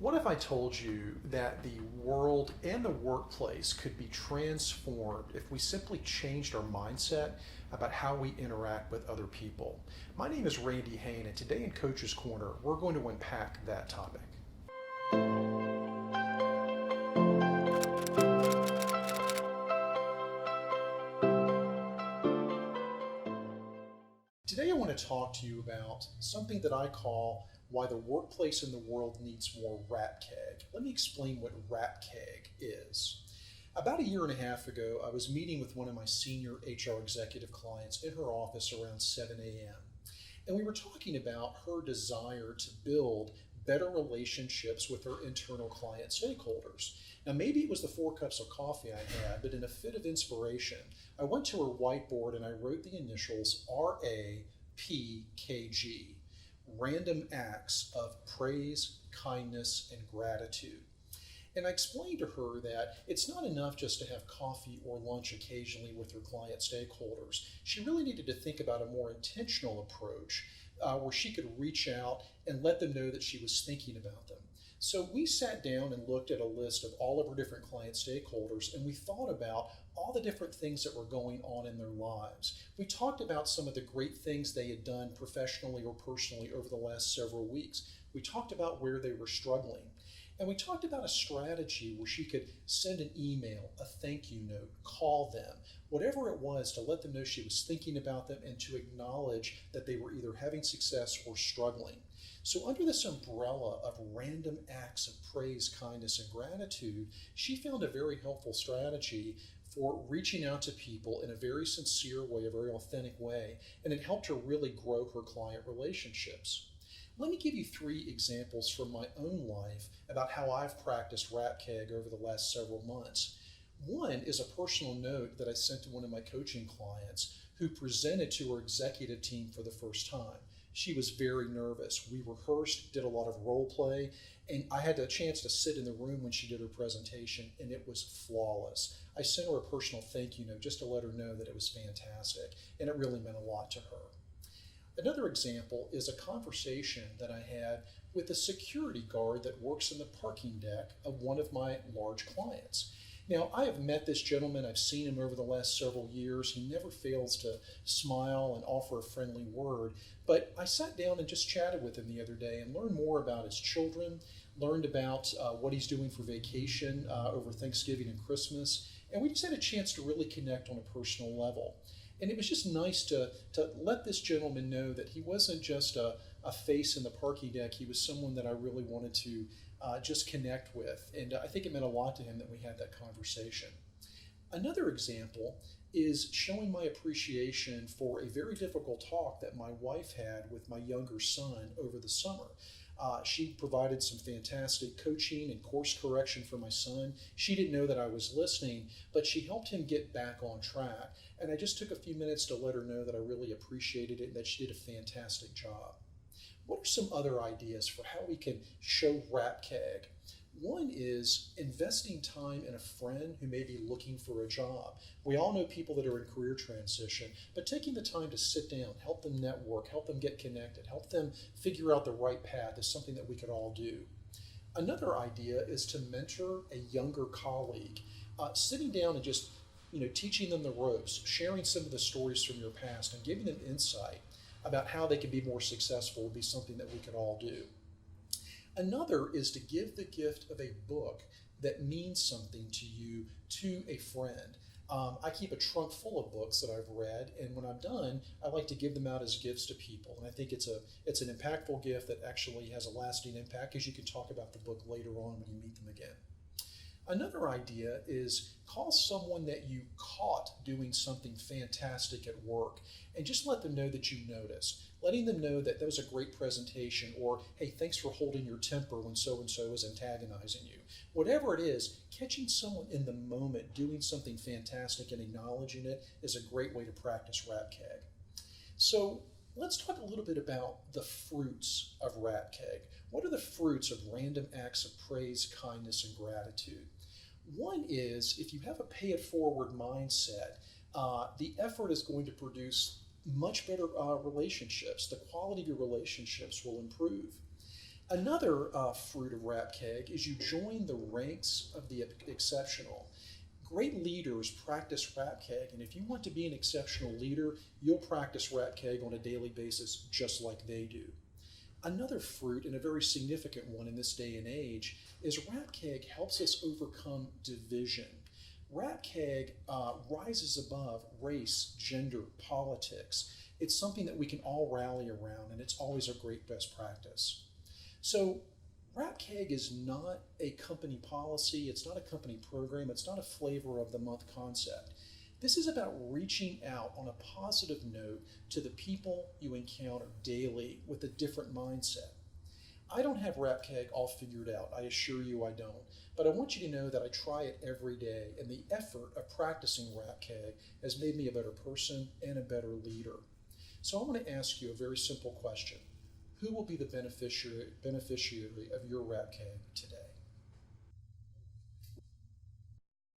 What if I told you that the world and the workplace could be transformed if we simply changed our mindset about how we interact with other people? My name is Randy Hain, and today in Coach's Corner, we're going to unpack that topic. Today I want to talk to you about something that I call why the workplace in the world needs more RAPKG. Let me explain what RAPKG is. About a year and a half ago, I was meeting with one of my senior HR executive clients in her office around 7 a.m. And we were talking about her desire to build better relationships with her internal client stakeholders. Now, maybe it was the 4 cups of coffee I had, but in a fit of inspiration, I went to her whiteboard and I wrote the initials RAPKG, Random Acts of Praise, Kindness, and Gratitude. And I explained to her that it's not enough just to have coffee or lunch occasionally with her client stakeholders. She really needed to think about a more intentional approach where she could reach out and let them know that she was thinking about them. So we sat down and looked at a list of all of her different client stakeholders, and we thought about all the different things that were going on in their lives. We talked about some of the great things they had done professionally or personally over the last several weeks. We talked about where they were struggling. And we talked about a strategy where she could send an email, a thank you note, call them, whatever it was to let them know she was thinking about them and to acknowledge that they were either having success or struggling. So under this umbrella of random acts of praise, kindness, and gratitude, she found a very helpful strategy for reaching out to people in a very sincere way, a very authentic way, and it helped her really grow her client relationships. Let me give you 3 examples from my own life about how I've practiced RAPKG over the last several months. One is a personal note that I sent to one of my coaching clients who presented to her executive team for the first time. She was very nervous. We rehearsed, did a lot of role play, and I had the chance to sit in the room when she did her presentation, and it was flawless. I sent her a personal thank you note just to let her know that it was fantastic, and it really meant a lot to her. Another example is a conversation that I had with a security guard that works in the parking deck of one of my large clients. Now, I have met this gentleman. I've seen him over the last several years. He never fails to smile and offer a friendly word. But I sat down and just chatted with him the other day and learned more about his children, learned about what he's doing for vacation over Thanksgiving and Christmas. And we just had a chance to really connect on a personal level. And it was just nice to let this gentleman know that he wasn't just a face in the parking deck. He was someone that I really wanted to just connect with. And I think it meant a lot to him that we had that conversation. Another example is showing my appreciation for a very difficult talk that my wife had with my younger son over the summer. She provided some fantastic coaching and course correction for my son. She didn't know that I was listening, but she helped him get back on track. And I just took a few minutes to let her know that I really appreciated it and that she did a fantastic job. What are some other ideas for how we can show RAPKG? One is investing time in a friend who may be looking for a job. We all know people that are in career transition, but taking the time to sit down, help them network, help them get connected, help them figure out the right path is something that we could all do. Another idea is to mentor a younger colleague, sitting down and just teaching them the ropes, sharing some of the stories from your past and giving them insight about how they can be more successful would be something that we could all do. Another is to give the gift of a book that means something to you to a friend. I keep a trunk full of books that I've read, and when I'm done, I like to give them out as gifts to people. And I think it's an impactful gift that actually has a lasting impact because you can talk about the book later on when you meet them again. Another idea is call someone that you caught doing something fantastic at work and just let them know that you noticed. Letting them know that was a great presentation, or, hey, thanks for holding your temper when so-and-so was antagonizing you. Whatever it is, catching someone in the moment doing something fantastic and acknowledging it is a great way to practice RAPKG. So let's talk a little bit about the fruits of RAPKG. What are the fruits of random acts of praise, kindness, and gratitude? One is, if you have a pay-it-forward mindset, the effort is going to produce much better relationships. The quality of your relationships will improve. Another fruit of RAPKG is you join the ranks of the exceptional. Great leaders practice RAPKG, and if you want to be an exceptional leader, you'll practice RAPKG on a daily basis just like they do. Another fruit, and a very significant one in this day and age, is RAPKG helps us overcome division. RAPKG rises above race, gender, politics. It's something that we can all rally around, and it's always a great best practice. So RAPKG is not a company policy, it's not a company program, it's not a flavor of the month concept. This is about reaching out on a positive note to the people you encounter daily with a different mindset. I don't have RAPKG all figured out, I assure you I don't, but I want you to know that I try it every day, and the effort of practicing RAPKG has made me a better person and a better leader. So I want to ask you a very simple question. Who will be the beneficiary of your RAPKG today?